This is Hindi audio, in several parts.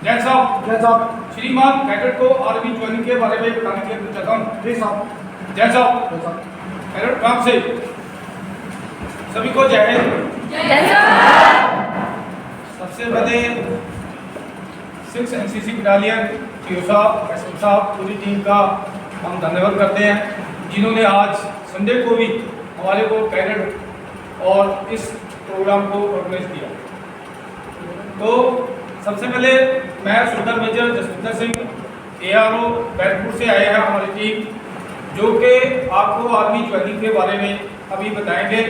जैन साहब श्रीमान कैडेट को आर्मी ज्वाइनिंग के बारे में बताने के लिए चाहता हूँ। प्लीज साहब। जैन साहब कैडेट काम से सभी को जय हिंद। सबसे पहले 6 एनसीसी बटालियन सीओ साहब, एसएम साहब, पूरी टीम का हम धन्यवाद करते हैं जिन्होंने आज संडे को भी हमारे को कैडेट और इस प्रोग्राम को ऑर्गेनाइज किया। तो सबसे पहले मैं super major Jaswinder Singh ARO Barrackpore से आए हैं हमारी टीम, जो कि आपको आर्मी ज्वाइनिंग के बारे में अभी बताएंगे।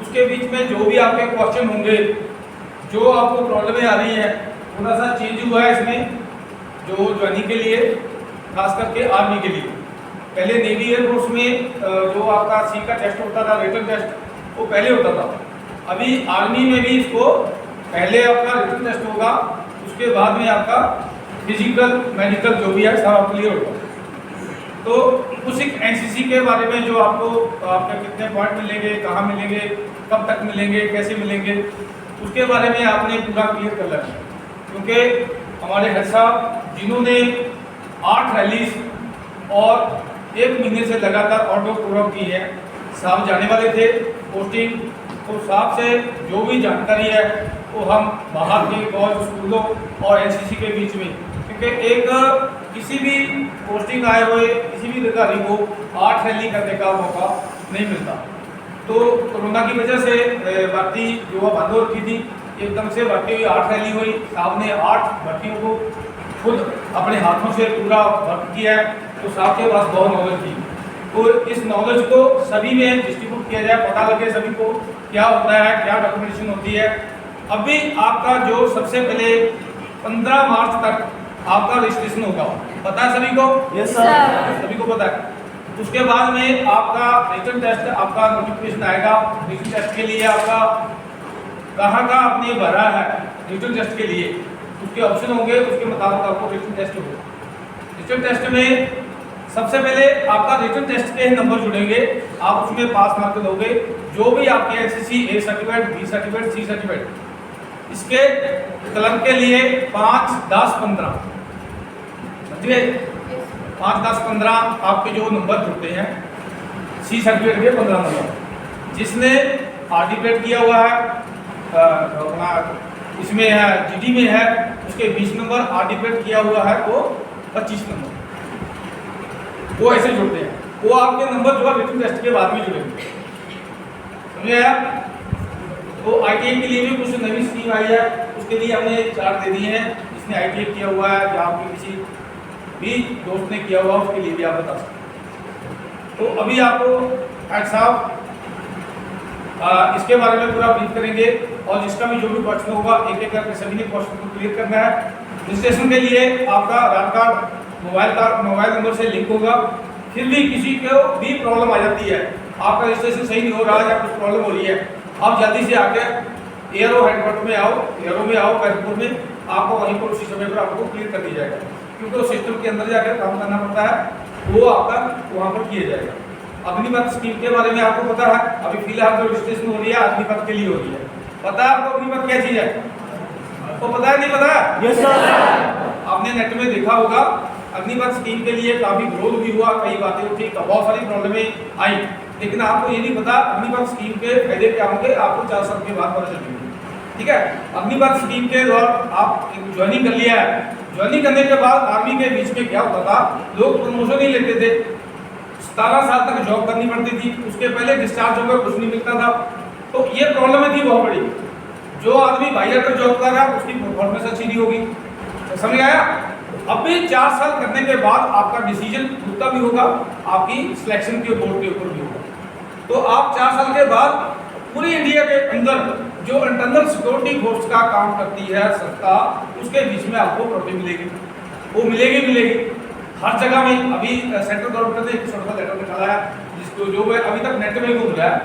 उसके बीच में जो भी आपके क्वेश्चन होंगे, जो आपको प्रॉब्लमें आ रही हैं, थोड़ा सा चेंज हुआ है इसमें जो ज्वाइनिंग के लिए, खास करके आर्मी के लिए। पहले नेवी एयरफोर्स में जो आपका सी का टेस्ट होता था, रिटन टेस्ट, वो पहले होता था। अभी आर्मी में भी इसको पहले आपका रिटन टेस्ट होगा, उसके बाद में आपका फिजिकल मेडिकल जो भी है सारा क्लियर होगा। तो उस एक एनसीसी के बारे में जो आपको आपके कितने पॉइंट मिलेंगे, कहाँ मिलेंगे, कब तक मिलेंगे, कैसे मिलेंगे, उसके बारे में आपने पूरा क्लियर कर लेना है। क्योंकि हमारे हेड साहब जिन्होंने 8 रैलीज और 1 महीने से लगातार आउटडोर प्रोग्राम की है, साहब जाने वाले थे पोस्टिंग। तो साहब से जो भी जानकारी है वो हम बाहर के कॉलेज, स्कूलों और एनसीसी के बीच में, क्योंकि एक किसी भी पोस्टिंग आए हुए किसी भी अधिकारी को 8 रैली करने का मौका नहीं मिलता। तो कोरोना की वजह से भर्ती जो बंद हो रखी थी, एकदम से भर्ती हुई, 8 रैली हुई। साहब ने 8 भर्तियों को खुद अपने हाथों से पूरा वर्क किया है। तो साहब के पास बहुत नॉलेज थी। तो इस नॉलेज को सभी में डिस्ट्रीब्यूट किया जाए, पता लगे सभी को क्या होता है, क्या डॉक्यूमेंटेशन होती है। अभी आपका जो सबसे पहले 15 मार्च तक आपका रजिस्ट्रेशन होगा, पता है सभी को? Yes sir. सभी को पता है। उसके बाद में आपका रिटन टेस्ट, आपका नोटिफिकेशन आएगा। रिटन टेस्ट के लिए आपका कहाँ का आपने भरा है रिटन टेस्ट के लिए, उसके ऑप्शन होंगे, उसके मुताबिक आपको रिटन टेस्ट होगा। रिटन टेस्ट में सबसे पहले आपका रिटन टेस्ट के नंबर जुड़ेंगे, आप उसमें पास मार्क दोगे। जो भी आपके NCC A certificate, B certificate, C certificate, इसके क्लब के लिए 5, 10, 15 समझिए, 5, 10, 15 आपके जो नंबर जुड़ते हैं। C सर्टिफिकेट के 15 नंबर, जिसने आर्टिफिकेट किया हुआ है अपना इसमें है, GD में है, उसके 20 नंबर, आर्टिफिकेट किया हुआ है वो 25 नंबर, वो ऐसे जुड़ते हैं। वो आपके नंबर जो है रिटन टेस्ट के बाद में जुड़ेंगे, समझे आया? तो ITI के लिए भी कुछ नई स्कीम आई है, उसके लिए हमने चार्ट दे दिए हैं। जिसने ITI किया हुआ है या आपके किसी भी दोस्त ने किया हुआ, उसके लिए भी आप बता सकते हैं। तो अभी आपको हेड साहब इसके बारे में पूरा ब्रीफ करेंगे, और जिसका भी जो भी क्वेश्चन होगा एक एक करके सभी ने क्वेश्चन को क्लियर करना है। रजिस्ट्रेशन के लिए आपका आधार कार्ड, मोबाइल नंबर से लिंक होगा। फिर भी किसी को भी प्रॉब्लम आ जाती है, आपका रजिस्ट्रेशन सही नहीं हो रहा है या कुछ प्रॉब्लम हो रही है, आप जल्दी से आके ARO हेडक्वार्टर में आओ, ARO में आओ बैरकपुर में, आपको वहीं पर उसी समय पर आपको क्लियर कर दिया जाएगा। क्योंकि उस सिस्टम के अंदर जाकर काम करना पड़ता है, वो आपका वहाँ पर किया जाएगा। अग्निपथ स्कीम के बारे में आपको पता है, अभी फिलहाल जो रजिस्ट्रेशन हो रही है अग्निपथ के लिए हो रही है। पता है आपको अग्निपथ क्या चीज़ है? तो पता है नहीं पता? Yes sir. आपने नेट में देखा होगा, अग्निपथ स्कीम के लिए काफ़ी विरोध भी हुआ, कई बातें उठी, बहुत सारी प्रॉब्लमें आई, लेकिन आपको ये नहीं पता अग्निपथ स्कीम के फायदे क्या होंगे, आपको 4 साल के बाद पता चलेंगे। ठीक है? अग्निपथ स्कीम के दौरान आप ज्वाइनिंग कर लिया है, ज्वाइनिंग करने के बाद आर्मी के बीच में क्या होता था, लोग प्रमोशन नहीं लेते थे, 17 साल तक जॉब करनी पड़ती थी, उसके पहले डिस्चार्ज होकर कुछ नहीं मिलता था। तो ये प्रॉब्लम थी बहुत बड़ी। जो आदमी बाहर कर जॉब कर रहा है उसकी परफॉर्मेंस अच्छी नहीं होगी, समझ आया? अभी 4 साल करने के बाद आपका डिसीजन खुद का भी होगा, आपकी सिलेक्शन के बोर्ड के ऊपर भी होगा। तो आप 4 साल के बाद पूरी इंडिया के अंदर जो इंटरनल सिक्योरिटी फोर्स का काम करती है संस्था, उसके बीच में आपको प्रॉपर्टी मिलेगी, वो मिलेगी हर जगह में। अभी सेंट्रल गवर्नमेंट ने एक छोटा सा लेटर निकाला है, जिसको जो है अभी तक नेट में घूम रहा है,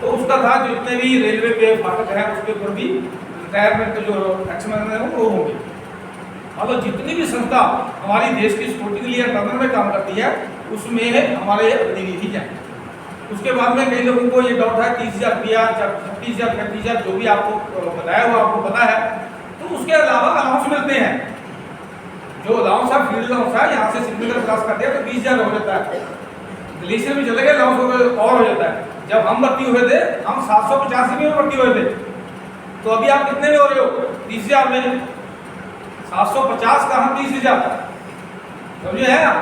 तो उसका था जो जितने भी रेलवे के फाटक है उसके ऊपर भी रिटायरमेंट जो एक्समैन है वो होंगे। मतलब जितनी भी संस्था हमारी देश की सिक्योरिटी के लिए इंटरनल में काम करती है, उसमें हमारे प्रतिनिधि हैं। उसके बाद में कई लोगों को ये डाउट है 30,000 रुपया, 36,000, 35,000 जो भी आपको बताया हुआ आपको पता है, तो उसके अलावा अलाउंस मिलते हैं। जो अलाउंस है फील्ड अलाउंस है, यहाँ से सिग्नल क्रॉस कर दिया तो 20,000 हो जाता है। ग्लेशियर में चले गए अलाउंस और हो जाता है। जब हम भर्ती हुए थे हम 785 में भर्ती हुए थे, तो अभी आप कितने में हो रहे हो? 30,000 में। 750 का हम 30,000, समझे है ना?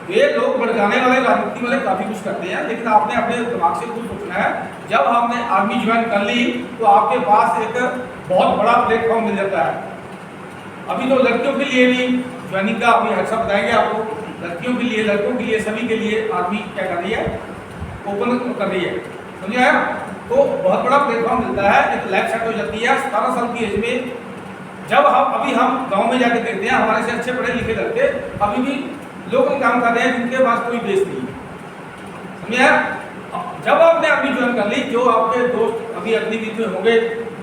ये लोग भड़काने वाले राजनीति वाले काफी कुछ करते हैं, लेकिन आपने अपने दिमाग से कुछ सोचना है। जब आपने आर्मी ज्वाइन कर ली तो आपके पास एक बहुत बड़ा प्लेटफॉर्म मिल जाता है। अभी तो लड़कियों के लिए भी ज्वाइनिंग का अभी अच्छा बताएंगे आपको। लड़कियों के लिए, लड़कों के लिए, सभी के लिए आर्मी क्या कर रही है, ओपन कर रही है, समझे है? तो बहुत बड़ा प्लेटफॉर्म मिलता है, एक लाइफ सेट हो जाती है 17 साल की एज में। जब हम गांव में जाके देखते हैं, हमारे से अच्छे पढ़े लिखे लड़के अभी भी लोकल काम कर रहे हैं जिनके पास कोई बेस नहीं है, समझे? जब आपने आर्मी ज्वाइन कर ली, जो आपके दोस्त अभी अग्निवीर में होंगे,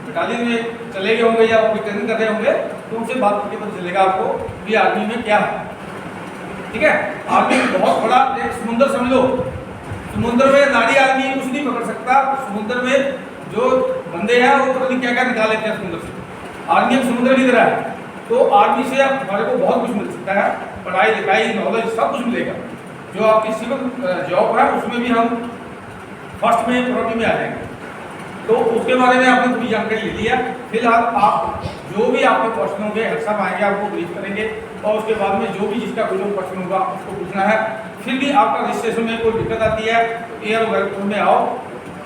बटालियन में चले गए होंगे या वो ट्रेनिंग कर रहे होंगे, तो उनसे बात करके पता चलेगा आपको कि आर्मी में क्या है, ठीक है? आर्मी बहुत बड़ा एक समुद्र समझ लो। समुद्र में नाड़ी आदमी कुछ नहीं पकड़ सकता। समुद्र में जो बंदे हैं वो पता नहीं क्या क्या निकाल लेते हैं समुद्र से। आर्मी एक समुद्र की तरह है, तो आर्मी से हमारे को बहुत कुछ मिल सकता है, पढ़ाई लिखाई नॉलेज सब कुछ मिलेगा। जो आपकी सिविल जॉब है उसमें भी हम फर्स्ट में प्रायोरिटी में आ जाएंगे। तो उसके बारे में आपने पूरी जानकारी ले लिया। फिलहाल आप जो भी आपके क्वेश्चन होंगे सब आएंगे, आपको ब्रीफ करेंगे, और उसके बाद में जो भी जिसका कोई क्वेश्चन होगा उसको पूछना है। फिर भी आपका रजिस्ट्रेशन में कोई दिक्कत आती है तो एयर वेलकम में आओ।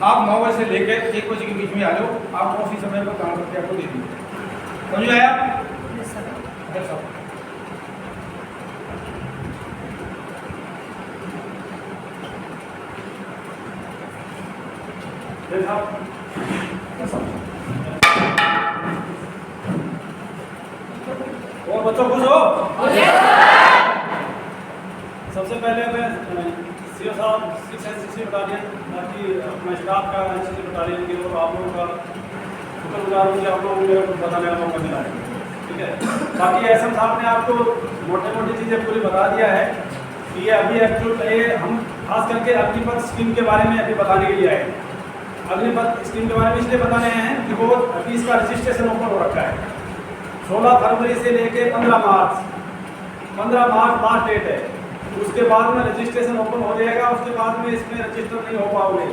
आप 9 बजे से लेकर 1 बजे के बीच में आ जाओ, आपको उसी समय पर काम करके आपको दे देंगे। समझ आया? और बच्चों खुश हो? सबसे पहले मैं सीओ साहब 6 एनसीसी बटालियन, बाकी अपना स्टाफ का एनसीसी बटालियन के और आप लोगों का शुक्रगुजार हूँ कि आप लोगों को मेरे को बताने का मौका मिला है, ठीक है? बाकी एसएम साहब ने आपको मोटे मोटी चीज़ें पूरी बता दिया है कि ये अभी एक्चुअली हम खास करके अग्निपथ स्कीम के बारे में अभी बताने के लिए आए। अग्निपथ स्कीम के बारे में इसलिए बताने हैं कि वो अभी इसका रजिस्ट्रेशन ओपन हो रखा है 16 फरवरी से लेके 15 मार्च लास्ट डेट है। उसके बाद में रजिस्ट्रेशन ओपन हो जाएगा, उसके बाद में इसमें रजिस्टर नहीं हो पाओगे।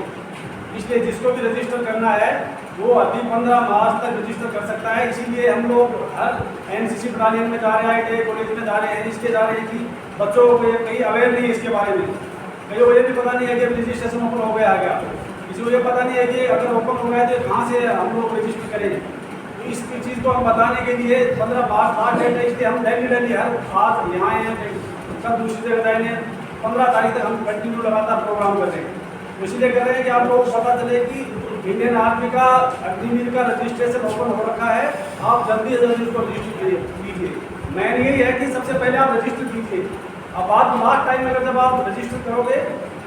इसलिए जिसको भी रजिस्टर करना है वो अभी 15 मार्च तक रजिस्टर कर सकता है। इसीलिए हम लोग हर एनसीसी बटालियन में जा रहे हैं, ITI कॉलेज में जा रहे हैं, इसलिए जा रहे हैं कि बच्चों को कहीं अवेयर नहीं है इसके बारे में। कहीं को ये भी पता नहीं है कि रजिस्ट्रेशन ओपन हो गया क्या, किसी को ये पता नहीं है कि अगर ओपन हो गया तो कहाँ से हम लोग रजिस्टर करेंगे। इस चीज़ को हम बताने के लिए 15 मार्च लास्ट डेट है, इसलिए हम डेली हर आज यहाँ हैं, सब दूसरी जगह जाएंगे। 15 तारीख तक हम कंटिन्यू लगातार प्रोग्राम कर रहे हैं। इसलिए कह रहे हैं कि आप लोगों को पता चले कि इंडियन आर्मी का अग्निवीर का रजिस्ट्रेशन ओपन हो रखा है। आप जल्दी से जल्दी उसको रजिस्टर कीजिए। मैन यही है कि सबसे पहले आप रजिस्टर कीजिए। अब बाद लास्ट टाइम में जब आप रजिस्टर करोगे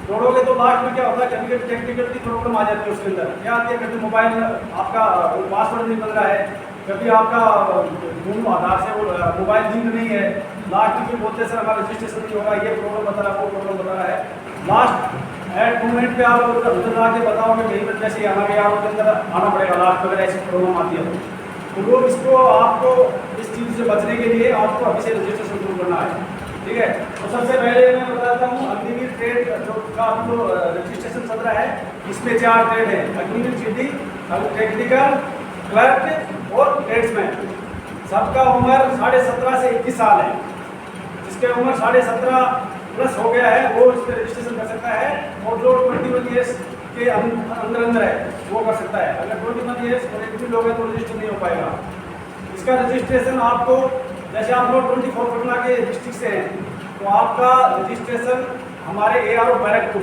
जोड़ोगे तो लास्ट में क्या होता है, कभी कभी टेक्निकल की प्रॉब्लम आ जाती है। उसके अंदर क्या आती है, कभी मोबाइल आपका पासवर्ड नहीं बन रहा है, कभी आपका दोनों आधार से वो मोबाइल लिंक नहीं है। लास्ट में बोलते सर हमारा रजिस्ट्रेशन नहीं होगा, ये प्रॉब्लम बता रहा है, वो प्रॉब्लम बता रहा है। लास्ट एट मोमेंट पे आप उधर आके बताओगे कहीं पर जैसे हमारे यहाँ के अंदर आना पड़ेगा लास्ट अगर ऐसी प्रॉब्लम आती है तो वो इसको आपको इस चीज़ से बचने के लिए आपको अभी से रजिस्ट्रेशन शुरू करना है, ठीक है? तो सबसे पहले मैं बताता हूँ अग्निवीर ट्रेड जो का जो रजिस्ट्रेशन चल रहा है इसमें 4 ट्रेड है, अग्निवीर सिटी, टेक्निकल, क्लर्क और ट्रेड्समैन। सबका उम्र 17.5 से 21 साल है। जिसके उम्र 17.5 प्लस हो गया है वो इस पर रजिस्ट्रेशन कर सकता है, और जो 21 ईयर्स के अंदर है वो कर सकता है। अगर 21 ईयर्स और 18 लोग हैं तो रजिस्टर नहीं हो पाएगा। इसका रजिस्ट्रेशन आपको जैसे आप लोग 24 पटना के डिस्ट्रिक्ट से हैं तो आपका रजिस्ट्रेशन हमारे ARO बैरकपुर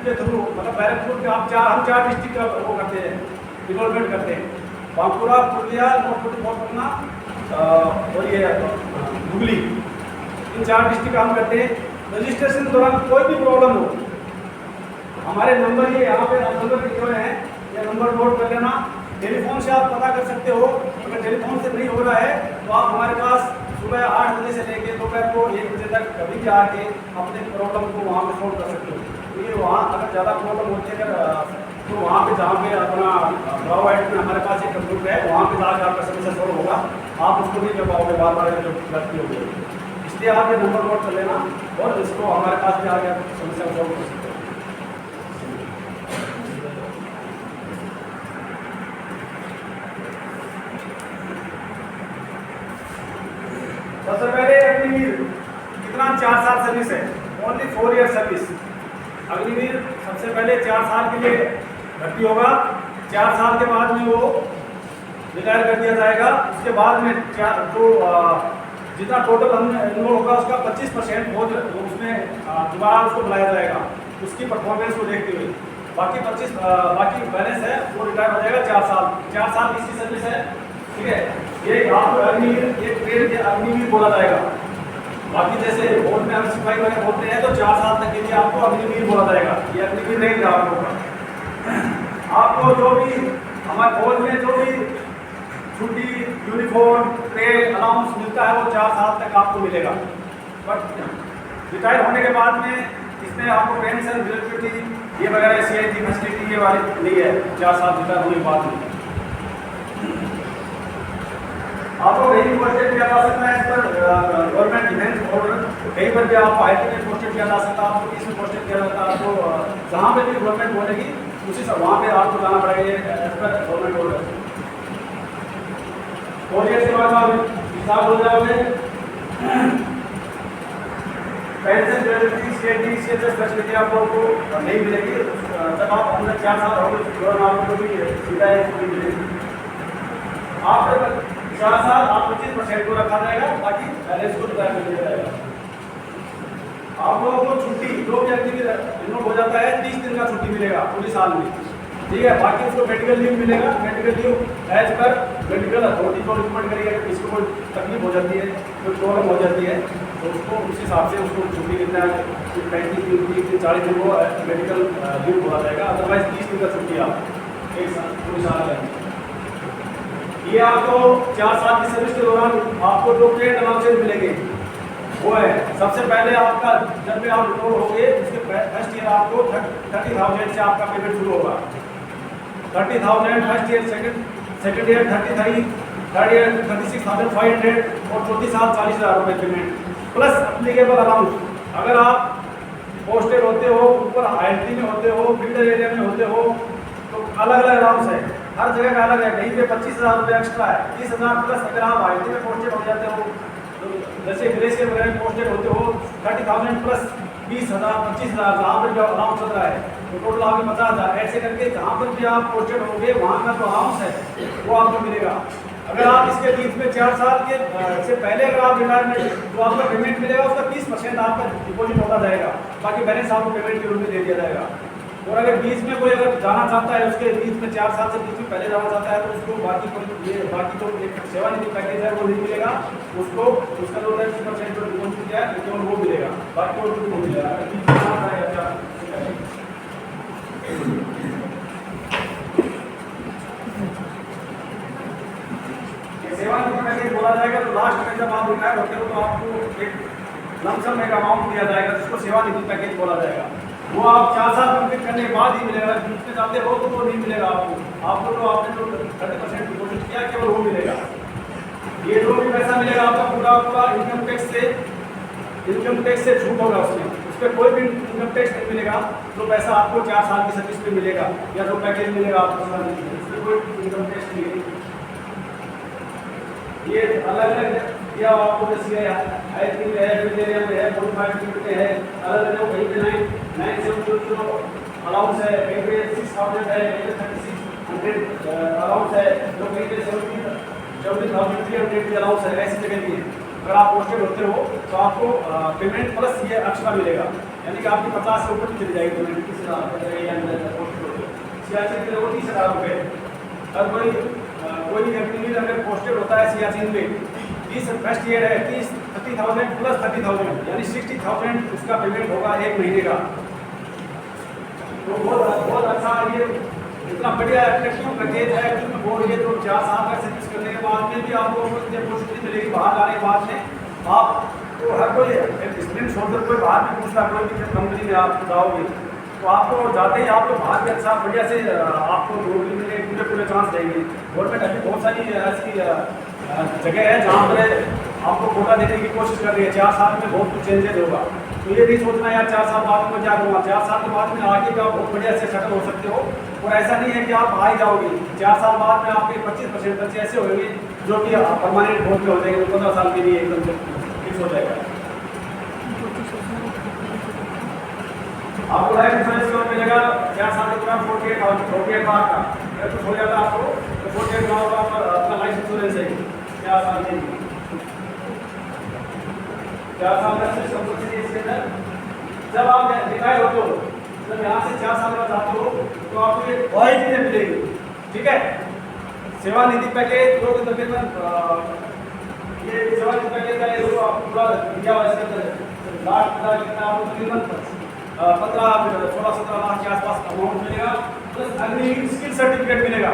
के थ्रू, मतलब बैरकपुर के हम 4 डिस्ट्रिक्ट का वो करते हैं, डिवेलपमेंट करते हैं। बांकुड़ा, पुरुलिया, 24 पटना और ये हुगली, इन 4 डिस्ट्रिक्ट हम करते हैं। रजिस्ट्रेशन के दौरान कोई भी प्रॉब्लम हो हमारे नंबर ये यहाँ पे नंबर लिखे हुए हैं, ये नंबर नोट कर लेना। टेलीफोन से आप पता कर सकते हो। अगर टेलीफोन से नहीं हो रहा है तो आप हमारे पास सुबह 8 बजे से लेकर दोपहर को 1 बजे तक कभी भी आके अपने प्रॉब्लम को वहाँ पे सोल्व कर सकते हो। ये वहाँ अगर ज़्यादा प्रॉब्लम होती है अगर तो वहाँ पे जहाँ पे अपना ब्राउ आइट में हमारे पास एक कंप्यूटर है, वहाँ पे जाकर आपका समस्या सोल्व होगा। आप उसको नहीं कर पाओगे बार बार जो गलती होगी। इसलिए आप ये नंबर नोट कर लेना और इसको हमारे पास भी आ गया समस्या को सॉल्व कर सकते हैं। सबसे पहले अग्निवीर कितना 4 साल सर्विस है, ओनली 4 ईयर सर्विस। अग्निवीर सबसे पहले 4 साल के लिए भर्ती होगा, 4 साल के बाद में वो रिटायर कर दिया जाएगा। उसके बाद में जितना टोटल हम इनरोल होगा उसका 25% उसमें दोबारा उसको बुलाया जाएगा उसकी परफॉर्मेंस को देखते हुए। बाकी बैलेंस है वो रिटायर हो जाएगा 4 साल की सर्विस है, ठीक है। ये आपको अग्निवीर एक ट्रेड के अग्निवीर बोला जाएगा। बाकी जैसे बोर्ड में हम सिपाही वगैरह बोलते हैं तो 4 साल तक के लिए आपको अग्निवीर बोला जाएगा, ये अग्निवीर नहीं था आपको जो भी हमारे फौज में जो भी छुट्टी, यूनिफॉर्म, ट्रेड अलाउंस मिलता है वो 4 साल तक आपको मिलेगा। बट रिटायर होने के बाद में इसमें आपको पेंशन, ग्रेजुएटी ये वगैरह CIT फैसिलिटी ये वाली नहीं है 4 साल रिटायर होने के बाद में। आपको कहीं भी पोस्टेड किया जा सकता है, इस पर गवर्नमेंट डिफेंस ऑर्डर कहीं पर भी आपको IT में पोस्टेड किया जा सकता है, आपको इसमें पोस्टेड किया जाता है। आपको जहाँ पे भी गवर्नमेंट बोलेगी उसी से वहाँ पे आपको जाना पड़ेगा as per government order. 4 year के बाद आप हिसाब हो जाओगे, pension, gratuity, CIT CHS facility आप लोगों को नहीं मिलेगी जब आप अंदर 4 साल हो गए आपको भी सीधा नहीं मिलेगी। आप 4 साल आप 25% को रखा जाएगा, बाकी बैलेंस को रिटायर कर दिया जाएगा। आप लोगों को छुट्टी जो भी एक्टिविटी हो जाता है 30 दिन का छुट्टी मिलेगा पूरे साल में, ठीक है। बाकी उसको मेडिकल लीव मिलेगा, medical leave as per medical authority को रिकमेंड करिएगा कि इसको कोई तकलीफ हो जाती है, कोई प्रॉब्लम हो जाती है तो उसको उस हिसाब से उसको छुट्टी मिलता है। 35 दिन, 30 दिन, 40 दिन को मेडिकल लीव बोला जाएगा, अदरवाइज 30 दिन का छुट्टी आप एक साल पूरे साल लगेगा। ये आपको 4 साल की सर्विस के दौरान आपको जो ट्रेड अलाउंसेस मिलेंगे वो है, सबसे पहले आपका जब भी आप रिपोर्ट होंगे उसके फर्स्ट ईयर आपको 30,000 से आपका पेमेंट शुरू होगा। 30,000 first year, second year 33, third year 36,500 और चौथी साल 40,000 रुपये पेमेंट प्लस अप्लीकेबल अलाउंस। अगर आप पोस्टेड होते हो, ऊपर IT में होते हो, फील्ड एरिया में होते हो तो अलग अलग अलाउंस है, हर जगह का अलग है। कहीं पे 25,000 रुपये एक्स्ट्रा है, 30,000 प्लस। अगर आप IT में पोस्टेड हो जाते हो तो जैसे ग्रेजुएशन वगैरह में पोस्टेड होते हो 30,000 प्लस 20,000, 25,000 जहाँ पर जो अलाउंस चल रहा है तो टोटल आपके 50,000। ऐसे करके जहाँ पर भी आप पोस्टेड होंगे वहाँ का जो अलाउंस है वो आपको मिलेगा। अगर आप इसके बीच में 4 साल के से पहले अगर आप रिटायरमेंट जो आपका पेमेंट मिलेगा उसका 30% आपका डिपॉजिट होता जाएगा, बाकी बैलेंस आपको पेमेंट के रूप में दे दिया जाएगा। और अगर बीच में कोई अगर जाना चाहता है उसके बीच में 4 साल से बीच में पहले जाना चाहता है तो उसको बाकी जो एक सेवानिधि पैकेज है वो नहीं मिलेगा उसको, उसका जो 30% जो डिपॉजिट किया है केवल वो मिलेगा, बाकी वो नहीं मिलेगा। सेवानिधि पैकेज बोला जाएगा तो लास्ट में जब आप रिटायर होते हो तो आपको एक लमसम एक अमाउंट दिया जाएगा जिसको सेवानिधि पैकेज बोला जाएगा। वो आप 4 साल कंप्लीट करने के बाद ही मिलेगा, बीच में जाते हो तो वो नहीं मिलेगा आपको तो आपने जो 30% डिपॉजिट किया केवल वो मिलेगा। ये जो भी पैसा मिलेगा आपका पूरा इनकम टैक्स से छूट होगा, उस पर कोई भी इनकम टैक्स नहीं मिलेगा। जो पैसा आपको 4 साल की सर्विस में मिलेगा या जो पैकेज मिलेगा आपको उस पर कोई इनकम टैक्स नहीं है। ये अलग अलग या आपको जैसे आई थिंक है, एरिया में है, 45 पे है, अलग अलग कहीं पे 9,700 अलाउंस है, कहीं पे 6,000 है, कहीं पे 3,600 अलाउंस है, जो कहीं पे 70,300 की अलाउंस है। ऐसी जगह भी है। अगर आप पोस्टेड होते हो तो आपको पेमेंट प्लस ये एक्स्ट्रा मिलेगा, यानी कि आपकी 50 से ऊपर चली जाएगी पेमेंट। 30,000 पोस्टेड होते हो सियाचिन के लिए 30,000 रुपये। और कोई भी एक्टिविटी अगर पोस्टेड होता है सियाचिन में 30 फर्स्ट ईयर है 30,000 प्लस 30,000 यानी 60,000 उसका पेमेंट होगा एक महीने का। तो बहुत अच्छा ये इतना बढ़िया अट्रैक्टिव पैकेज है वो। ये तो 4 साल का सर्विस करने के बाद में भी आपको अपॉर्चुनिटी मिलेगी बाहर जाने के बाद में। आप तो हर कोई एक्सपीरियंस होल्डर कोई बाहर में पूछता है, कोई भी कंपनी में आप जाओगे तो आपको जाते ही आपको बाहर भी अच्छा बढ़िया से आपको नौकरी मिलेगी, पूरे चांस देंगे। गवर्नमेंट अभी बहुत सारी ऐसी जगह है जहाँ पर आपको कोटा देने की कोशिश कर रही है। 4 साल में बहुत कुछ चेंजेस होगा, तो ये नहीं सोचना यार 4 साल बाद में क्या करूँगा। 4 साल के बाद में आगे का बहुत बढ़िया से सेटल हो सकते हो। और ऐसा नहीं है कि आप आ ही जाओगे, 4 साल बाद में आपके 25% बच्चे ऐसे होंगे जो कि परमानेंट वोट में हो जाएंगे, 15 साल के लिए एकदम फिक्स हो जाएगा। आपको लाइफ इंश्योरेंस कवर मिलेगा 4 साल के दौरान 48 लाख का। अगर कुछ हो जाता है आपको तो 48 लाख का अपना लाइफ इंश्योरेंस है 4 साल के लिए। 4 साल का संपत्ति इसके अंदर जब आप रिटायर होते हो, जब यहाँ से 4 साल बाद आते हो तो आपको ये बहुत चीजें मिलेगी, ठीक है। सेवानिधि पैकेज जो कि तकरीबन ये सेवानिधि पैकेज का ये आपको पूरा दिया हुआ है। इसके अंदर लास्ट का कितना आपको तकरीबन 15-16-17 लाख के आसपास अमाउंट मिलेगा, प्लस अग्निवीर स्किल सर्टिफिकेट मिलेगा।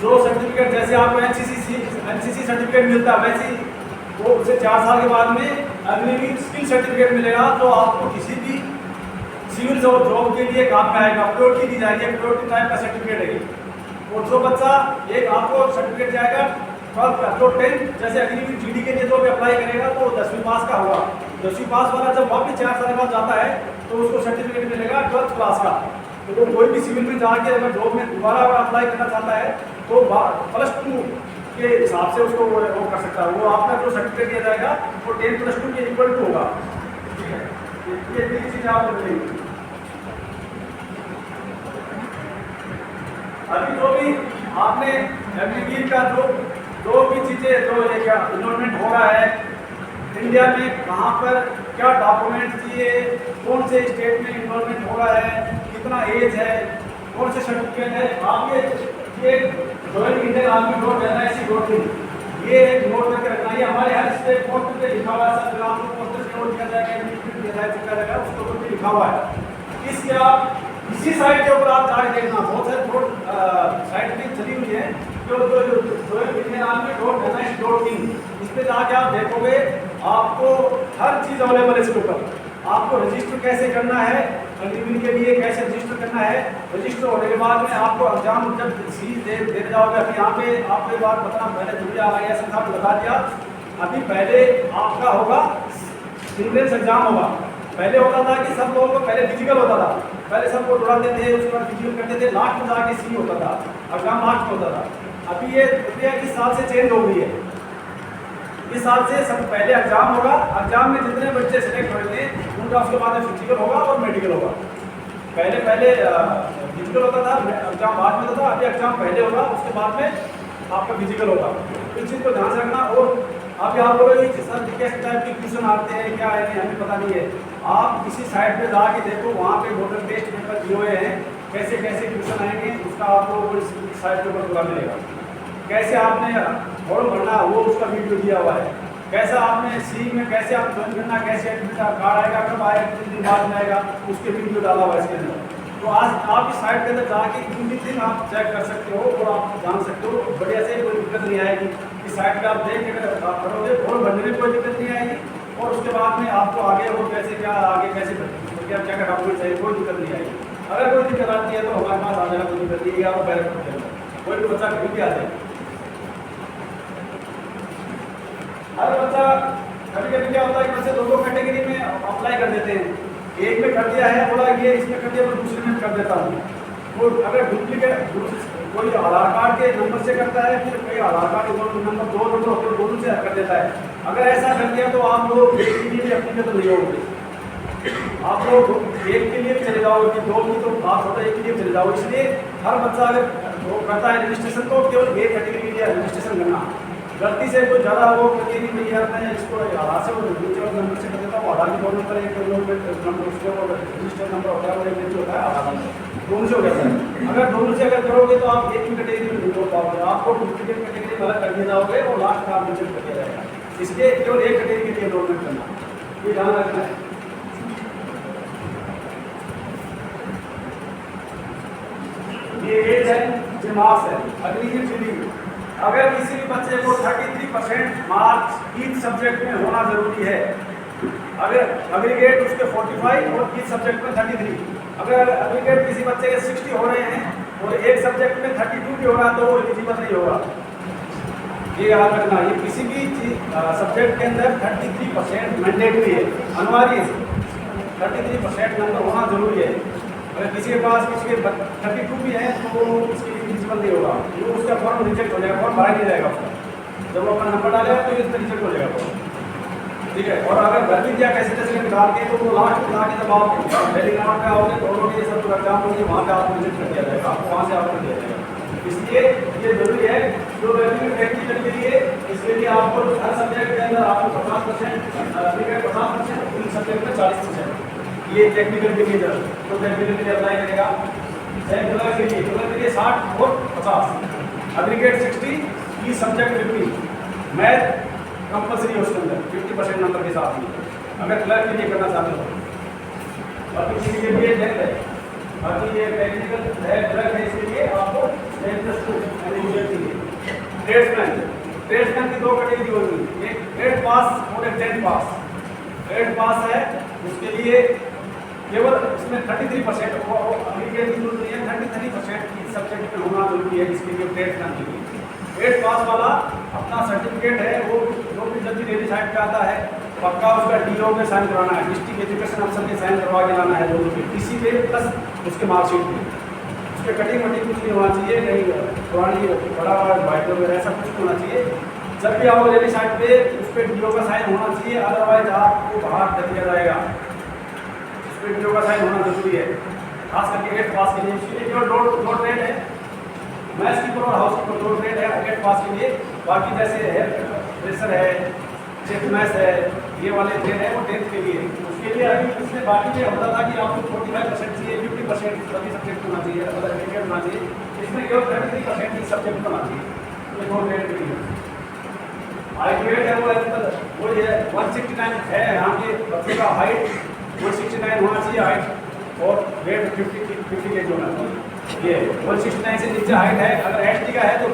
जो सर्टिफिकेट जैसे आपको एनसीसी सर्टिफिकेट मिलता है वैसे वो उससे 4 साल के बाद में अग्निवीर स्किल सर्टिफिकेट मिलेगा, तो आपको किसी भी सिविल जॉब के लिए काम में आएगा। प्योरिटी दी जाएगी, प्योरिटी टाइप का सर्टिफिकेट है। और जो बच्चा एक आपको सर्टिफिकेट जाएगा 12th का, जो 10th जैसे अग्निवीर जीडी के लिए जो भी अप्लाई करेगा तो 10वीं पास का होगा। 10वीं पास वाला जब वापस 4 साल बाद जाता है तो उसको सर्टिफिकेट मिलेगा 12th क्लास का। तो कोई भी सिविल में जाके अगर जॉब में दोबारा अगर अप्लाई करना चाहता है तो +2 के हिसाब से उसको वो कर सकता है। वो आपका जो सर्टिफिकेट दिया जाएगा वो 10 + 2 के इक्वल टू होगा, ठीक है। ये 3 चीज़ें आपको मिलेंगी। अभी जो भी आपने अग्निवीर का जो भी चीज़ें जो ये क्या इन्वॉल्वमेंट हो रहा है इंडिया में, कहाँ पर क्या डॉक्यूमेंट चाहिए, कौन से स्टेट में इन्वॉल्वमेंट हो रहा है, कितना एज है, कौन से सर्टिफिकेट है, आप ये joint Indian army note NIC note ये एक नोट करके रखना है। हमारे हर स्टेट पोस्ट पे लिखा हुआ है, सब आपको पोस्टर से नोट किया जाएगा, उसके ऊपर लिखा हुआ है। इसके आप इसी साइट के ऊपर आप जाके देखना, बहुत सारे नोट साइट भी चली हुई है जो joint Indian army note NIC.in, इस पर जाके आप देखोगे आपको हर चीज़ अवेलेबल है इसके ऊपर। आपको रजिस्टर कैसे करना है, अग्निवीर के लिए कैसे रजिस्टर करना है, रजिस्टर होने के बाद में आपको एग्जाम जब सीट दे जाओगे। अभी यहाँ पे आपको एक बात बताना, मैंने दुनिया IAS साहब बता दिया, अभी पहले आपका होगा प्रीलिम्स एग्जाम होगा। पहले होता था कि सब लोगों को पहले फिजिकल होता था, पहले सबको दौड़ाते थे, उसके बाद फिजिकल करते थे, लास्ट में जाके सी होता था, एग्जाम लास्ट में होता था। अभी ये इस साल से चेंज हो गई है। इस साल से सब पहले एग्जाम होगा, एग्जाम में जितने बच्चे सेलेक्ट होंगे उनका उसके बाद में फिजिकल होगा और मेडिकल होगा। पहले फिजिकल होता था, एग्जाम बाद में होता था, अभी एग्जाम पहले होगा उसके बाद में आपका फिजिकल होगा। इस चीज़ को ध्यान से रखना। और अभी आप बोलोगे कि सर किस टाइप के क्वेश्चन आते हैं, क्या है, हमें पता नहीं है। आप किसी साइट पे जाके देखो, वहाँ पे मॉडल टेस्ट पेपर दिए हुए हैं, कैसे कैसे क्वेश्चन आएंगे उसका आपको इस साइट के ऊपर पूरा मिलेगा। कैसे आपने फॉर्म भरना वो उसका वीडियो दिया हुआ है, कैसा आपने सी में कैसे आप ज्वाइन करना, कैसे एडमिट कार्ड आएगा, कब आएगा, कितने दिन बाद में आएगा, उसके वीडियो डाला हुआ है इसके अंदर। तो आज आप इस साइट के अंदर जाके एवरीथिंग आप चेक कर सकते हो और आप जान सकते हो, बढ़िया से कोई दिक्कत नहीं आएगी। इस साइट पर आप देख के आप करोगे, फॉर्म भरने में कोई दिक्कत नहीं आएगी। और उसके बाद में आपको आगे वो कैसे क्या आगे कैसे क्या क्या डॉक्यूमेंट चाहिए, कोई दिक्कत नहीं आएगी। अगर कोई दिक्कत आती है तो हमारे पास आ जाना, कोई दिक्कत नहीं है। आपको पहले कोई भी बच्चा कहीं भी आ जाए, हर बच्चा कभी कभी क्या होता है कि बच्चे 2 कैटेगरी में अप्लाई कर देते हैं। एक में कर दिया है, बोला ये इसमें कर दिया, मैं दूसरे में कर देता हूँ। वो अगर डुप्लीकेट कोई आधार कार्ड के नंबर से करता है, फिर कोई आधार कार्ड नंबर 2 नंबर होते हैं दोनों से कर देता है। अगर ऐसा कर दिया तो आप लोग एक के लिए भी अपनी तो नहीं होंगे, आप लोग एक के लिए भी चले जाओगे कि 2 की तो बात होता है, एक के लिए चले जाओ। इसलिए हर बच्चा अगर वो करता है रजिस्ट्रेशन तो केवल एक कैटेगरी के लिए रजिस्ट्रेशन करना। गलती से कोई ज़्यादा वो करके नहीं भैया मैं इसको आधार से नीचे वाले नंबर से कर देता हूँ। आधार के 2 नंबर एक नंबर उसके रजिस्टर नंबर होता है और एक नीचे होता है आधार नंबर, दोनों से हो जाता है। अगर दोनों से अगर करोगे तो आप एक ही कैटेगरी में नहीं हो पाओगे, आपको डुप्लीकेट कैटेगरी में अलग कर दिए जाओगे और लास्ट में आप नीचे कर दिया जाएगा। इसलिए केवल एक कैटेगरी के लिए एनरोलमेंट करना, ये ध्यान रखना है। ये एज है, जो मार्क्स है, अग्निवीर जीडी। अगर किसी भी बच्चे को 33% मार्क्स ईच सब्जेक्ट में होना जरूरी है। अगर एग्रीगेट उसके 45 और ईच सब्जेक्ट में 33, अगर एग्रीगेट किसी बच्चे के 60 हो रहे हैं और एक सब्जेक्ट में 32 भी हो रहा तो वो एलिजिबल नहीं होगा। ये याद रखना, ये किसी भी सब्जेक्ट के अंदर 33% मैंडेटरी है, अनिवार्य है। 33% नंबर होना जरूरी है। अगर किसी के पास किसी के 32 भी है तो वो इसके लिए एलिजिबल नहीं होगा, वो उसका फॉर्म रिजेक्ट हो जाएगा, फॉर्म भरा नहीं जाएगा उसका। जब वो अपना नंबर डालेगा तो इसका रिजेक्ट हो जाएगा फॉर्म, ठीक है। और अगर भर भी दिया कैसे कैसे निकाल के तो वो लास्ट में ला के जब आप डेली ग्राउंड पे आओगे दौड़ोगे, ये सब एग्जाम होंगे, वहाँ पे आपको रिजेक्ट कर दिया जाएगा, आपको वहाँ से आपको दिया जाएगा। इसलिए ये जरूरी है जो वैल्यू प्रैक्टिकल के लिए, इसके लिए आपको हर सब्जेक्ट के अंदर आपको 50%, 50%, पूरी सब्जेक्ट में 40%, ये टेक्निकल के लिए तो टेक्निकल के लिए अप्लाई करेगा। कलर के लिए 60 और 50, एग्रीगेट 60, ई सब्जेक्ट 50, मैथ कंपल्सरी है उसके अंदर 50% नंबर के साथ में, अगर कलर के लिए करना चाहते हो। और किसी के लिए डेथ है, बाकी ये टेक्निकल है, कलर है, इसके लिए आपको 10+2 ट्रेड्समैन की 2 कैटेगरी होगी, एक ट्रेड पास और एक 10 पास। ट्रेड पास है उसके लिए केवल इसमें 33% नहीं है, 33% की सब्जेक्ट में होना जरूरी है, जिसके लिए ट्रेड्समैन के लिए। ट्रेड पास वाला अपना सर्टिफिकेट है वो जो भी जल्दी डेली साइड पे आता है, पक्का उसका डीओ में साइन कराना है, डिस्ट्रिक्ट एजुकेशन अफसर के साइन करवा के लाना है, दोनों के टीसी पे प्लस उसके मार्कशीट में। उसके कटिंग वटिंग कुछ नहीं होना चाहिए, नहीं पुरानी बड़ा वाइट वगैरह ऐसा कुछ नहीं होना चाहिए। जब भी आओ डेली साइड पे उस पर डीओ का साइन होना चाहिए, अदरवाइज आपको बाहर कर दिया जाएगा। उस पर डीओ का साइन होना जरूरी है, खास करके 8 पास के लिए। इसके लिए केवल 2 ट्रेड है, मैथ्स कीपर और हाउस कीपर 2 ट्रेड है 8 पास के लिए। बाकी जैसे है प्रेशर है, चेक मैथ्स है, ये वाले ट्रेड है वो 10th के लिए। उसके लिए अभी इसमें बाकी ये होता था कि आपको 45% चाहिए, 50% सभी सब्जेक्ट होना चाहिए, मतलब क्रिकेट होना चाहिए। इसमें केवल 33% की सब्जेक्ट होना चाहिए, ये 2 ट्रेड के लिए। हाइट वेट है वो ये 169 है, यहाँ के बच्चे का हाइट 169 होना चाहिए हाइट, और वेट 50 kg होना चाहिए। ये 169 से नीचे हाइट है, अगर 80 का है तो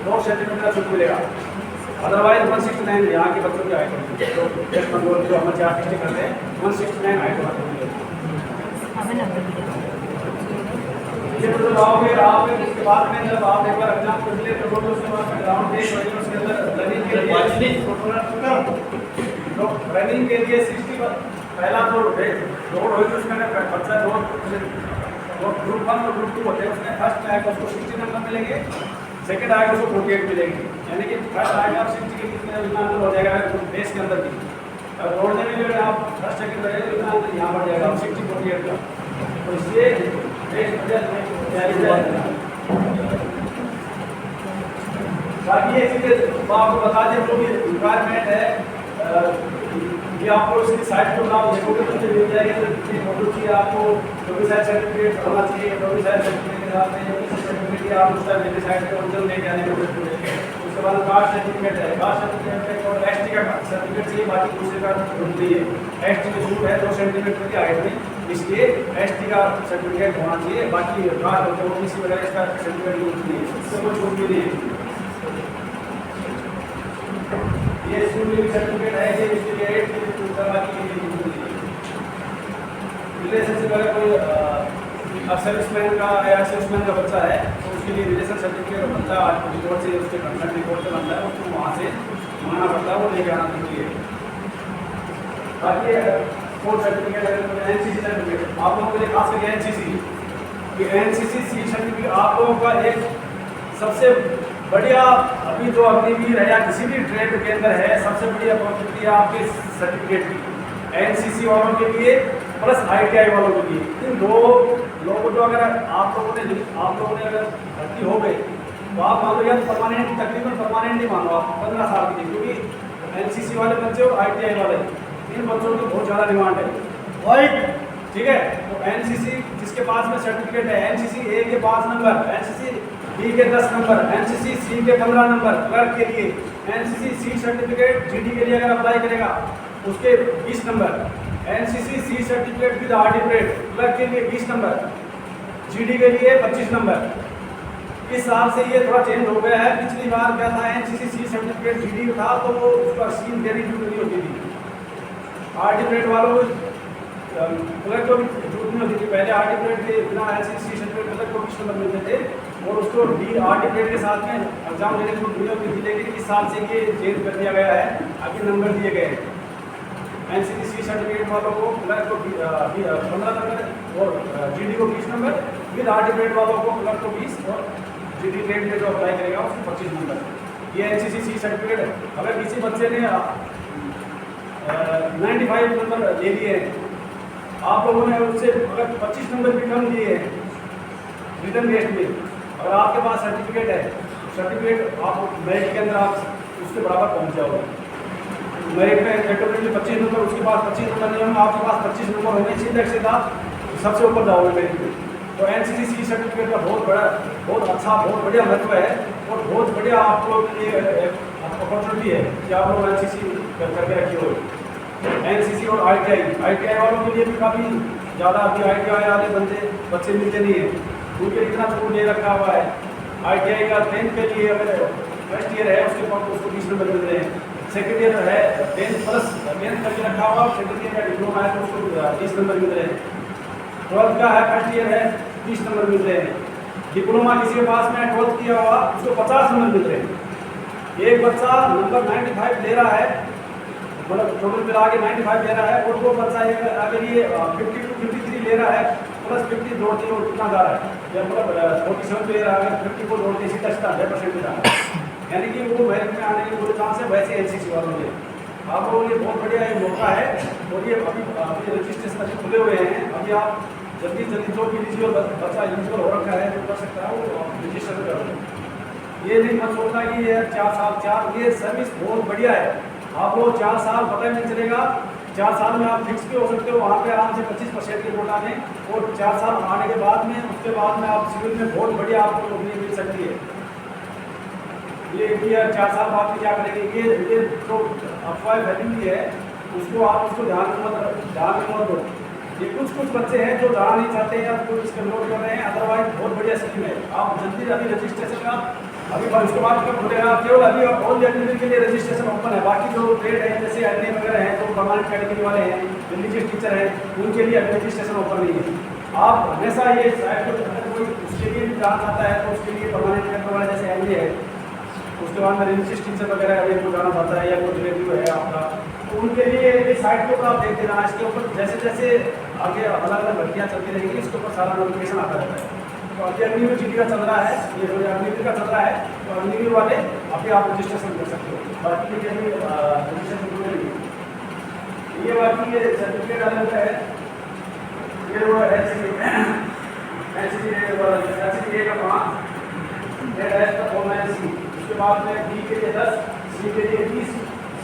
2 सेंटीमीटर का छूट मिलेगा, अदरवाइज 169 यहाँ के बच्चों की हाइट होती है। तो टेस्ट कंट्रोल जो हम 4 टेस्ट करते हैं 169 हाइट होना चाहिए। ये तो जब आओगे आप इसके बाद में जब आप एक बार एग्जाम कर ले तो उसके बाद ग्राउंड देख रहे हो, उसके अंदर रनिंग के लिए 60 पहला जो रोड होगी उसमें बच्चा दो ग्रुप 1 और ग्रुप 2 होते हैं, उसमें फर्स्ट में आएगा उसको 60 नंबर मिलेंगे, सेकंड आएगा उसको 48 मिलेंगे, यानी कि फर्स्ट आएगा 60 के कितने इतना अंदर हो जाएगा बेस के अंदर भी। और दौड़ने में जो आप फर्स्ट सेकंड रहे तो इतना अंदर यहाँ बढ़ जाएगा 60 48 का। तो इसलिए बाकी ये चीज़ें आपको बता दें जो भी रिक्वायरमेंट है, ये आपको इसकी साइट को आप देखोगे तो मुझे मिल जाएगी। तो कितनी फोटो चाहिए आपको, डोमिसाइल सर्टिफिकेट होना चाहिए, डोमिसाइल सर्टिफिकेट के साथ में सर्टिफिकेट आप उस टाइम मेरी साइट पर ओरिजिनल लेके आने को। उसके बाद कास्ट सर्टिफिकेट है, कास्ट सर्टिफिकेट और एसटी का सर्टिफिकेट चाहिए, बाकी दूसरे का नहीं है। एसटी का सूट है 2 सेंटीमीटर की हाइट में, इसलिए एसटी का सर्टिफिकेट होना चाहिए। बाकी कास्ट होते हैं ओबीसी वगैरह इसका सर्टिफिकेट यूज नहीं है, इससे कोई छूट भी नहीं है। ये स्कूल सर्टिफिकेट है, ये इसके लिए 8 के लिए बाकी रिलेशनशिप अगर कोई सर्विसमैन का या सर्विसमैन का बच्चा है तो उसके लिए रिलेशन सर्टिफिकेट बनता है, रिपोर्ट से उसके कंसर्ट रिपोर्ट से बनता है, उसको वहाँ से मंगाना पड़ता है, वो लेके आना जरूरी है। बाकी स्पोर्ट सर्टिफिकेट है, एनसीसी सर्टिफिकेट आप लोगों के लिए खास करके एनसीसी सी सर्टिफिकेट आप लोगों का एक सबसे बढ़िया, अभी जो अग्निवीर है या किसी भी ट्रेड के अंदर है, सबसे बड़ी अपॉर्चुनिटी है आपके सर्टिफिकेट की, एनसीसी वालों के लिए प्लस आईटीआई वालों के लिए। इन 2 लोगों जो अगर आप लोगों ने अगर भर्ती हो गए तो आप मान लो या परमानेंट, तकरीबन परमानेंट ही मानो आप 15 साल के लिए, क्योंकि एनसीसी वाले बच्चे और आईटीआई वाले इन बच्चों की बहुत ज़्यादा डिमांड है, राइट? ठीक है, तो एनसीसी जिसके पास में सर्टिफिकेट है, एनसीसी ए के 5 नंबर, एनसीसी बी के 10 नंबर, एनसीसी सी के 15 नंबर, क्लर्क के लिए एनसीसी सी सर्टिफिकेट जीडी के लिए अगर अप्लाई करेगा उसके 20 number, NCC C certificate with आर्टिफिकेट क्लर्क के लिए 20 नंबर, जीडी के लिए 25 नंबर। इस साल से ये थोड़ा चेंज हो गया है, पिछली बार क्या था, एनसीसी सी सर्टिफिकेट जीडी था तो वो उसका स्कीम देरी नहीं होती थी, आर्टिफिकेट वालों क्लर्क को भी जरूरत नहीं होती थी। पहले आर्टिफिकेट के बिना एनसीसी सर्टिफिकेट क्लर्क को 20 नंबर मिलते थे, और उसको DRT ग्रेड के साथ में एग्जाम देने को मिलेगी। लेकिन इस साल से ये चेंज कर दिया गया है, अभी नंबर दिए गए हैं। NCC सर्टिफिकेट वालों को क्लर्क को 15 नंबर और GD को 20 नंबर, विद RT ग्रेड वालों को क्लर्क को 20 और GD ग्रेड में जो अप्लाई करेगा उसको 25 नंबर। ये NCC सर्टिफिकेट है। अगर किसी बच्चे ने 95 नंबर ले लिए हैं, आप लोगों ने उससे अगर 25 नंबर भी कम लिए हैं रिटर्न टेस्ट में, अगर आपके पास सर्टिफिकेट है, सर्टिफिकेट आप मेरिट के अंदर आप उसके बराबर पहुंच जाओगे। मेरिट में कैटेगरी 25 नंबर, उसके पास 25 नंबर नहीं होंगे, आपके पास 25 नंबर होंगे, सीधा सबसे ऊपर जाओगे मेरिट में। तो NCC सर्टिफिकेट का बहुत अच्छा, बहुत बढ़िया महत्व है और बहुत बढ़िया आप लोगों के लिए अपॉर्चुनिटी है कि आप लोग NCC करके रखे हो। NCC और ITI वालों के लिए भी काफ़ी ज़्यादा अभी ITI वाले बच्चे मिलते नहीं हैं, उनके इतना छूट दे रखा हुआ है। ITI का 10th के लिए अगर फर्स्ट ईयर है उसके बाद उसको 20 नंबर मिल रहे हैं। सेकेंड ईयर है 10th प्लस 10th करके रखा हुआ, सेकेंड ईयर का डिप्लोमा है तो उसको 30 नंबर मिल रहे हैं। 12th का है फर्स्ट ईयर है 30 नंबर मिल रहे हैं। डिप्लोमा किसी के पास में 12th किया हुआ उसको 50 नंबर मिल रहे हैं। एक बच्चा नंबर 95 ले रहा है, मतलब टोटल मिला के 95 ले रहा है, और वो बच्चा अगर ये 52 53 ले रहा है प्लस 50 जोड़ते हो कितना जा रहा है, या मतलब 47 ले रहा है, 50 को जोड़ते इसी तक 100% मिला है, यानी कि वो मेरिट में आने की पूरे चांस है। वैसे NCC वालों के आप लोगों के लिए बहुत बढ़िया ये मौका है और ये अभी रजिस्ट्रेशन अभी खुले हुए हैं। अभी आप जल्दी जो भी एलिजिबल बच्चा एलिजिबल हो रखा है जो कर सकता है वो रजिस्टर करो। ये नहीं मत सोचना कि ये 4 साल ये सर्विस बहुत बढ़िया है। आप लोग 4 साल पता नहीं चलेगा, 4 साल में आप फिक्स भी हो सकते हो, वहाँ पे आराम से 25% की वोट आने, और 4 साल आने के बाद में उसके बाद में आप सिविल में बहुत बढ़िया आपको नौकरी मिल सकती है। ये 4 साल बाद में क्या करेंगे, ये जो अफवाह फैली हुई है उसको आप उसको ध्यान में मत दो। ये कुछ बच्चे हैं जो जाना नहीं चाहते हैं या तो इसका विरोध कर रहे हैं, अदरवाइज बहुत बढ़िया स्कीम है। आप जल्दी अभी रजिस्ट्रेशन का अभी उसके बाद कब खुलेगा, केवल अभी ऑल कैटेगरी के लिए रजिस्ट्रेशन ओपन है। बाकी जो ट्रेड है जैसे एडमिन वगैरह हैं, जो परमानेंट कैटेगरी वाले हैं, रिलीजियस टीचर हैं, उनके लिए अभी रजिस्ट्रेशन ओपन नहीं है। आप हमेशा ये साइड को अगर कोई उसके लिए भी जाना चाहता है तो उसके लिए परमानेंट कैटेगरी वाले जैसे एमए है, उसके बाद में रिलीजियस टीचर वगैरह अगर कोई जाना चाहता है या कोई रिलेटिव है आपका, तो उनके लिए साइट के ऊपर आप देखते रहना। इसके ऊपर जैसे जैसे आगे अलग अलग भर्तियाँ चलती रहेंगी इसके ऊपर सारा नोटिफिकेशन आता रहता है। तो अभी अग्निवीर का चल रहा है, ये अग्निवीर का चल रहा है, तो अग्निवीर वाले अभी आप रजिस्ट्रेशन कर सकते हो। बाकी के भी रजिस्ट्रेशन ये बाकी ये सर्टिफिकेट अलग है, ये वो NCC का 5 का 4 उसके बाद में B के लिए 10, C के लिए 20,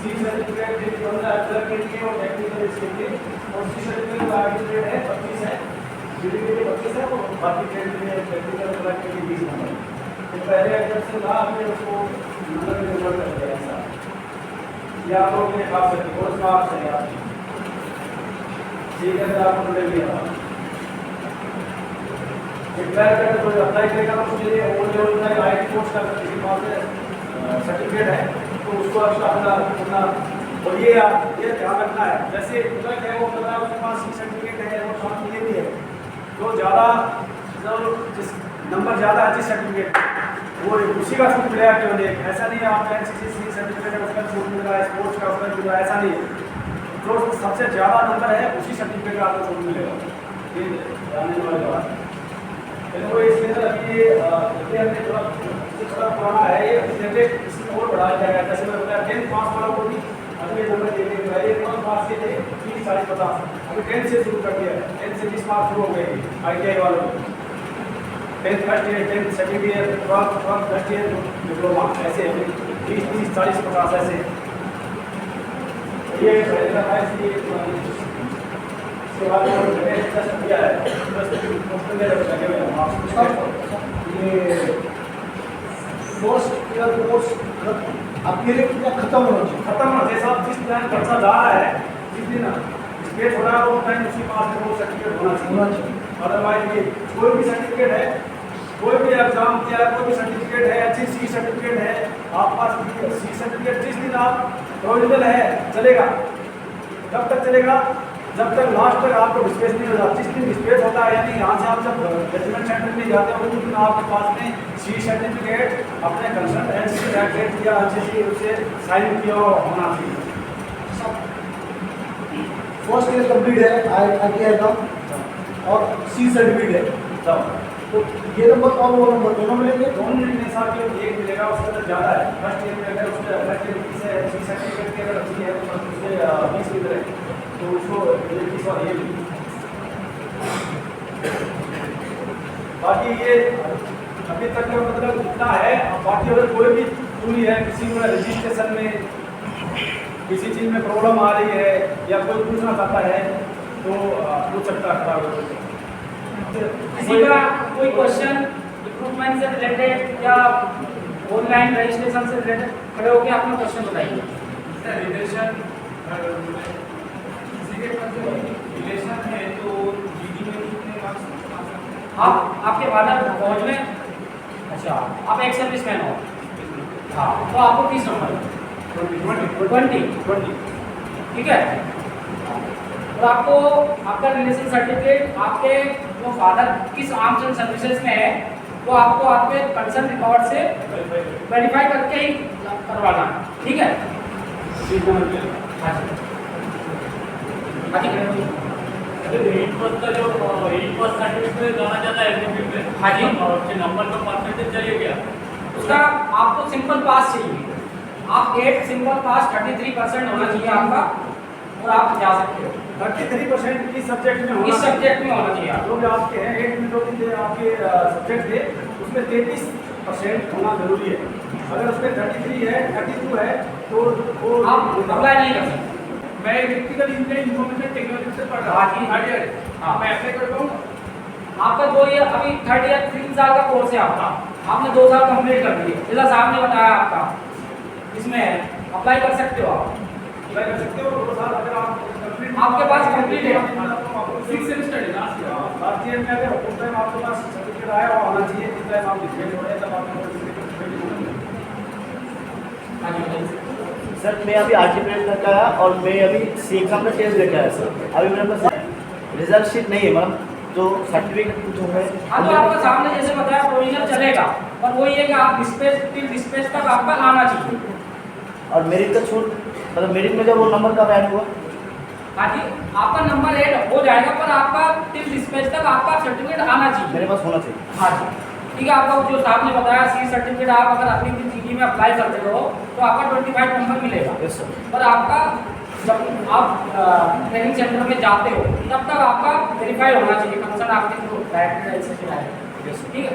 C सर्टिफिकेट के लिए 15 क्लर्क के लिए और टेक्निकल इसके लिए, और C सर्टिफिकेट का ग्रेड है 25 है, GD के लिए 25 है, और बाकी ग्रेड के लिए टेक्निकल क्लर्क के लिए 20 नंबर। तो पहले एग्जाम था हमने उसको नंबर में कन्वर्ट कर दिया ऐसा, या आप लोग ने खास करके कोर्स का आप चाहिए आप ठीक है, आपको मिल गया क्लर्क का कोई अप्लाई करेगा तो उसके लिए वो जो IT कोर्स का किसी पास सर्टिफिकेट है तो उसको अपना और ये ध्यान रखना है। जैसे क्लर्क है वो पता है उसके पास सर्टिफिकेट है और साथ में ये भी है, तो ज़्यादा जिस नंबर ज़्यादा है जिस सर्टिफिकेट वो उसी का छूट मिलेगा केवल एक, ऐसा नहीं है आप NCC सर्टिफिकेट है उसका छूट मिल रहा है, स्पोर्ट्स का उसका मिल रहा है, ऐसा नहीं है। जो सबसे ज़्यादा नंबर है उसी सर्टिफिकेट का आपको छूट मिलेगा, ये जानने वाली बात। तो इसके अंदर अभी ये हमने थोड़ा पुराना है, ये लेटेस्ट इसमें और बढ़ाया जाएगा। जैसे मैं बताया 10th पास वालों को भी अभी ये नंबर देंगे, पहले 12th पास के थे 30 40 50, अभी 10th से शुरू कर दिया है, 10th से 20 मार्क्स शुरू हो गए ITI वालों को, 10th first year, 10th second year, 12th first year diploma, ऐसे 20 30 40 50 ऐसे। ये इसके बाद किया है ये कोर्स आपके लिए कितना खत्म होना चाहिए, जैसा जिस टाइम बच्चा जा रहा है जिस दिन स्टेट हो रहा है वो टाइम उसके पास में वो सर्टिफिकेट होना चाहिए। अदरवाइज ये कोई भी सर्टिफिकेट है, कोई भी एग्जाम किया है, कोई भी सर्टिफिकेट है, अच्छी C सर्टिफिकेट है आप पास, C सर्टिफिकेट जिस दिन आप प्रोविजनल है चलेगा, कब तक चलेगा जब तक लास्ट तक आपको डिस्पेच नहीं हो जाता, जिस दिन डिस्पेच होता है यानी यहाँ से आप जब जजमेंट सेंटर में जाते हो उस दिन आपके पास में सी सर्टिफिकेट अपने कंसर्न एनसीसी ग्रेजुएट या एनसीसी उससे साइन किया होना चाहिए। फर्स्ट ईयर कंप्लीट है ITI का और सी सर्टिफिकेट है, तो ये नंबर और वो नंबर दोनों मिलेंगे। दोनों मिलने साथ में एक मिलेगा, उससे तो ज़्यादा है। फर्स्ट ईयर में अगर उससे फर्स्ट ईयर से सी सर्टिफिकेट की अगर अच्छी है तो उससे 20 मिल रहे तो उसको 21 और ये मिली। बाकी ये अभी तक का मतलब इतना है। बाकी अगर कोई भी पूरी है, किसी को रजिस्ट्रेशन में किसी चीज़ में प्रॉब्लम आ रही है या कोई पूछना चाहता है तो पूछ सकता है। खराब किसी का कोई क्वेश्चन रिक्रूटमेंट से रिलेटेड या ऑनलाइन रजिस्ट्रेशन से रिलेटेड खड़े होकर अपना क्वेश्चन बताइए। सर रिलेशन किसी के पास रिलेशन है तो जीडी में कितने मार्क्स आ सकते हैं? आपके फादर फौज में, अच्छा आप एक सर्विसमैन हो, हाँ तो आपको 30 नंबर 20, ठीक है। और आपको आपका रिलेशन सर्टिफिकेट आपके जो फादर किस आर्म्स एंड सर्विसेज में है वो आपको आपके कंसर्न रिकॉर्ड से वेरीफाई करके ही करवाना है, ठीक है। हाँ जी हाँ जी नंबर का परसेंटेज चाहिए क्या? उसका आपको सिंपल पास चाहिए। आप 8 सिंपल पास 33% होना चाहिए आपका और आप जा सकते हो। 33% इस सब्जेक्ट में इस सब्जेक्ट में होना चाहिए जो भी आपके हैं 8 में जो भी आपके सब्जेक्ट थे उसमें 33% होना जरूरी है। अगर उसमें 33 है 32 है तो वो आप अप्लाई नहीं कर सकते। मैं इलेक्ट्रिकल इंजीनियरिंग इंफॉर्मेशन टेक्नोलॉजी से पढ़ रहा हाँ जी। हूँ, थर्ड ईयर। हाँ। मैं अप्लाई कर पाऊंगा? आपका 2 ईयर अभी थर्ड ईयर 3 साल का कोर्स है आपका, आपने 2 साल कंप्लीट कर दिए, जैसा साहब ने बताया आपका इसमें अप्लाई कर सकते हो। आप अप्लाई कर सकते हो 2 साल अगर आप कंप्लीट आपके पास कंप्लीट है। 6 सेमेस्टर है लास्ट ईयर। लास्ट ईयर में अगर उस टाइम आपके पास सर्टिफिकेट आया और आना चाहिए जिस टाइम आप डिस्प्लेट हो रहे तब आपको हाँ जी बताइए। सर मैं अभी आर्टिफिशियल करके आया और मैं अभी सी एग्जाम में टेस्ट लेके आया सर। अभी मेरे पास रिजल्ट शीट नहीं है, मतलब जो सर्टिफिकेट जो है। हाँ तो आपका सामने जैसे बताया प्रोविजनल चलेगा, पर वही है कि आप डिस्पेच तक आपका आना चाहिए। और मेरिट का छूट, मतलब मेरिट में जब वो नंबर कब ऐड हुआ? हाँ जी आपका नंबर 8 हो जाएगा, पर आपका टिल डिस्पेच तक आपका सर्टिफिकेट आना चाहिए। मेरे पास होना चाहिए। हाँ जी ठीक है। आपका जो साहब ने बताया सी सर्टिफिकेट आप अगर अपनी जीडी में अप्लाई करते हो तो आपका 25 नंबर मिलेगा। Yes sir. पर आपका जब आप ट्रेनिंग सेंटर में जाते हो तब तक आपका वेरीफाई होना चाहिए कंसर्न आपके जो डायरेक्टर एसएससी है, ठीक है।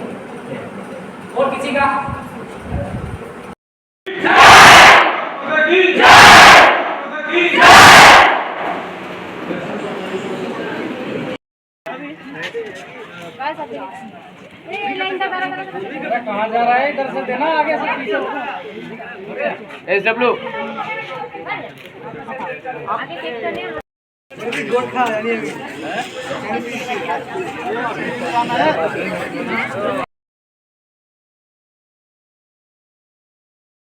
और किसी का कहाँ जा रहा है? इधर से देना, आगे से SW गोट खा